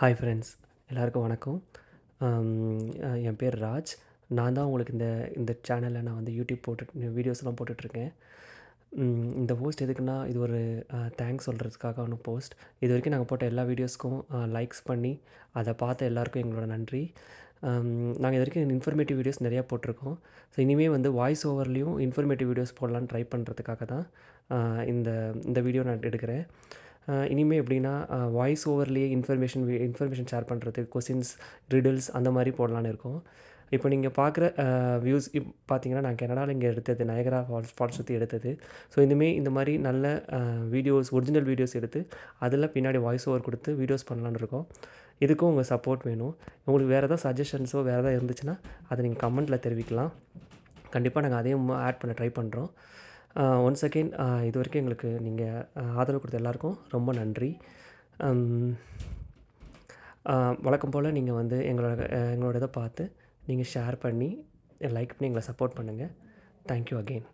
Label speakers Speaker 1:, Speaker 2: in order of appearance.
Speaker 1: Hi friends, எல்லாருக்கும் வணக்கம். என் பேர் ராஜ். நான் தான் உங்களுக்கு இந்த இந்த சேனலில் நான் வந்து யூடியூப் வீடியோஸ்லாம் போட்டுட்ருக்கேன். இந்த போஸ்ட் எதுக்குன்னா, இது ஒரு தேங்க்ஸ் சொல்கிறதுக்காக போஸ்ட். இது வரைக்கும் நாங்கள் போட்ட எல்லா வீடியோஸ்க்கும் லைக்ஸ் பண்ணி அதை பார்த்த எல்லாருக்கும் எங்களோட நன்றி. நாங்கள் இது வரைக்கும் இன்ஃபர்மேட்டிவ் வீடியோஸ் நிறையா போட்டிருக்கோம். ஸோ இனிமேல் வந்து வாய்ஸ் ஓவர்லேயும் இன்ஃபர்மேட்டிவ் வீடியோஸ் போடலான்னு ட்ரை பண்ணுறதுக்காக தான் இந்த இந்த வீடியோ நான் எடுக்கிறேன். இனிமேல் எப்படின்னா, வாய்ஸ் ஓவர்லேயே இன்ஃபர்மேஷன் ஷேர் பண்ணுறது, கொஸ்டின்ஸ், ரிடில்ஸ் அந்த மாதிரி போடலான்னு இருக்கோம். இப்போ நீங்கள் பார்க்குற வியூஸ் பார்த்தீங்கன்னா, நான் கனடாவில் இங்கே எடுத்தது, நயகரா ஃபால்ஸ் சுற்றி எடுத்தது. ஸோ இனிமேல் இந்த மாதிரி நல்ல ஒரிஜினல் வீடியோஸ் எடுத்து அதில் பின்னாடி வாய்ஸ் ஓவர் கொடுத்து வீடியோஸ் பண்ணலான்னு இருக்கோம். இதுக்கும் உங்கள் சப்போர்ட் வேணும். உங்களுக்கு வேறு ஏதாவது சஜஷன்ஸோ வேறு ஏதாவது இருந்துச்சுன்னா அதை நீங்கள் கமெண்ட்டில் தெரிவிக்கலாம். கண்டிப்பாக நாங்கள் அதையும் ஆட் பண்ண ட்ரை பண்ணுறோம். ஒன்ஸ் அகெயின் இது வரைக்கும் எங்களுக்கு நீங்கள் ஆதரவு கொடுத்த எல்லாருக்கும் ரொம்ப நன்றி. வழக்கம் போல் நீங்கள் வந்து எங்களோட இதை பார்த்து நீங்கள் ஷேர் பண்ணி, லைக் பண்ணி எங்களை சப்போர்ட் பண்ணுங்கள். Thank you again.